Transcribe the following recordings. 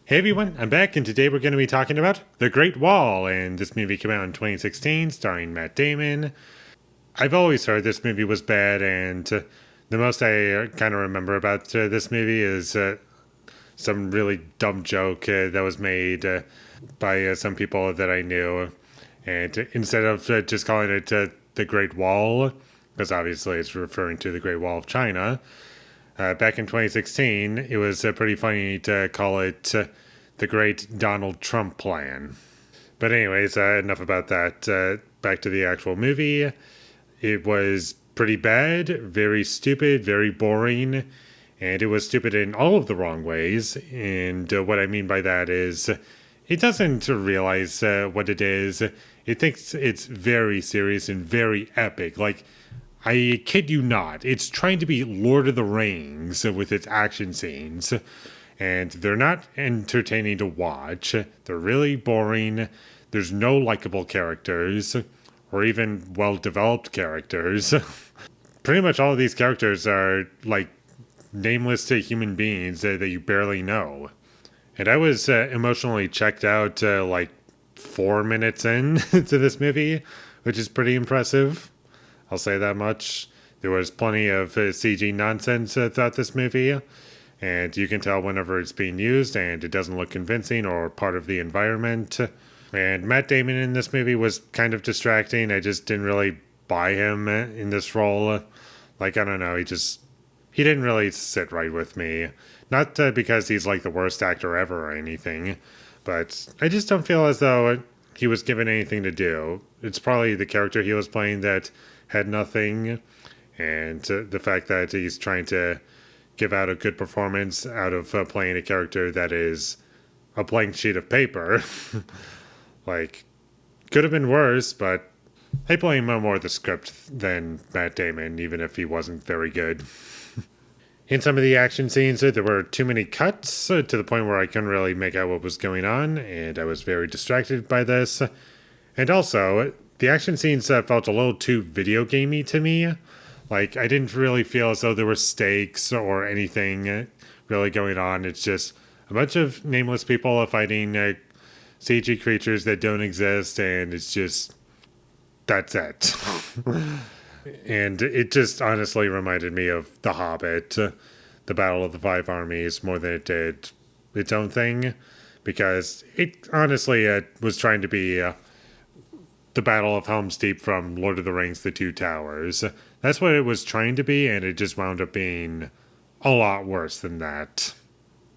Hey everyone, I'm back, and today we're going to be talking about The Great Wall, and this movie came out in 2016, starring Matt Damon. I've always heard this movie was bad, and the most I kind of remember about this movie is some really dumb joke that was made by some people that I knew. And instead of just calling it The Great Wall, because obviously it's referring to the Great Wall of China, back in 2016, it was pretty funny to call it the Great Donald Trump Plan. But, anyways, enough about that. Back to the actual movie. It was pretty bad, very stupid, very boring, and it was stupid in all of the wrong ways. And what I mean by that is it doesn't realize what it is. It thinks it's very serious and very epic. Like, I kid you not, it's trying to be Lord of the Rings with its action scenes, and they're not entertaining to watch. They're really boring. There's no likable characters, or even well developed characters. Pretty much all of these characters are like nameless to human beings that you barely know. And I was emotionally checked out like 4 minutes in to this movie, which is pretty impressive. I'll say that much. There was plenty of CG nonsense throughout this movie, and you can tell whenever it's being used and it doesn't look convincing or part of the environment. And Matt Damon in this movie was kind of distracting. I just didn't really buy him in this role. Like, I don't know, he didn't really sit right with me. Not because he's like the worst actor ever or anything, but I just don't feel as though he was given anything to do. It's probably the character he was playing that had nothing, and the fact that he's trying to give out a good performance out of playing a character that is a blank sheet of paper. Like, could have been worse, but I blame more the script than Matt Damon, even if he wasn't very good. In some of the action scenes, there were too many cuts to the point where I couldn't really make out what was going on, and I was very distracted by this. And also, the action scenes felt a little too video gamey to me. Like, I didn't really feel as though there were stakes or anything really going on. It's just a bunch of nameless people fighting CG creatures that don't exist, and it's just, that's it. And it just honestly reminded me of The Hobbit, the Battle of the Five Armies, more than it did its own thing, because it honestly was trying to be the Battle of Helm's Deep from Lord of the Rings: The Two Towers. That's what it was trying to be, and it just wound up being a lot worse than that.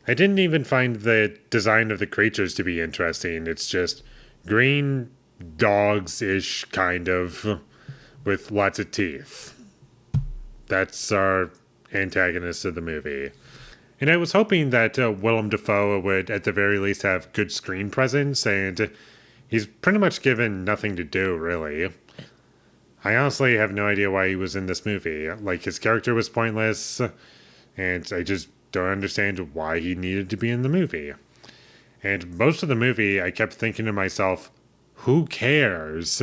I didn't even find the design of the creatures to be interesting. It's just green dogs-ish, kind of, with lots of teeth. That's our antagonist of the movie. And I was hoping that Willem Dafoe would at the very least have good screen presence, and he's pretty much given nothing to do, really. I honestly have no idea why he was in this movie. Like, his character was pointless, and I just don't understand why he needed to be in the movie. And most of the movie, I kept thinking to myself, who cares?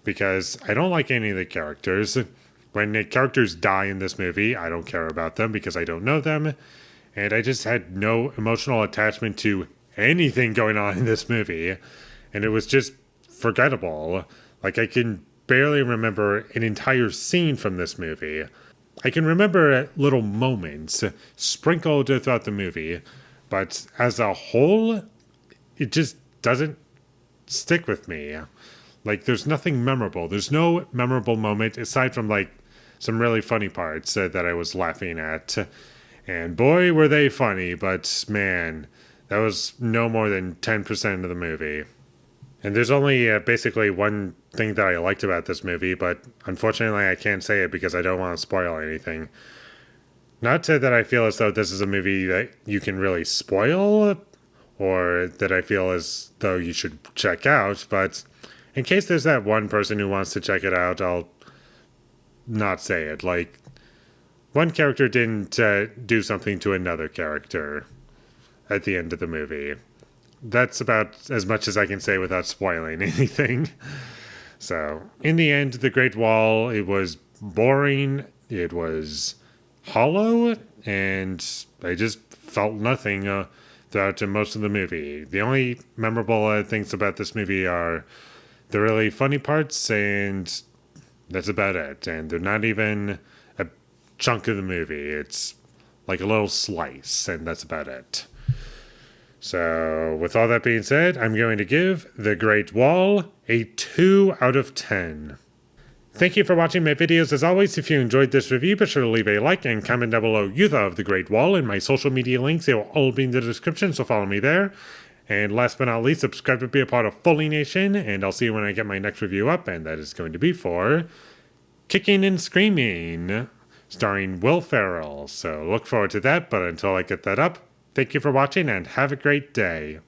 Because I don't like any of the characters. When the characters die in this movie, I don't care about them because I don't know them. And I just had no emotional attachment to anything going on in this movie. And it was just forgettable. Like, I can barely remember an entire scene from this movie. I can remember little moments sprinkled throughout the movie, but as a whole, it just doesn't stick with me. Like, there's nothing memorable. There's no memorable moment aside from, like, some really funny parts that I was laughing at. And boy, were they funny, but man, that was no more than 10% of the movie. And there's only basically one thing that I liked about this movie, but unfortunately I can't say it because I don't want to spoil anything. Not that I feel as though this is a movie that you can really spoil, or that I feel as though you should check out, but in case there's that one person who wants to check it out, I'll not say it. Like, one character didn't do something to another character at the end of the movie. That's about as much as I can say without spoiling anything. So, in the end, The Great Wall, it was boring, it was hollow, and I just felt nothing throughout most of the movie. The only memorable things about this movie are the really funny parts, and that's about it. And they're not even a chunk of the movie. It's like a little slice, and that's about it. So, with all that being said, I'm going to give The Great Wall a 2 out of 10. Thank you for watching my videos. As always, if you enjoyed this review, be sure to leave a like and comment down below you thought of The Great Wall, and my social media links, they will all be in the description, so follow me there. And last but not least, subscribe to be a part of Foley Nation, and I'll see you when I get my next review up, and that is going to be for Kicking and Screaming, starring Will Ferrell. So look forward to that, but until I get that up, thank you for watching and have a great day.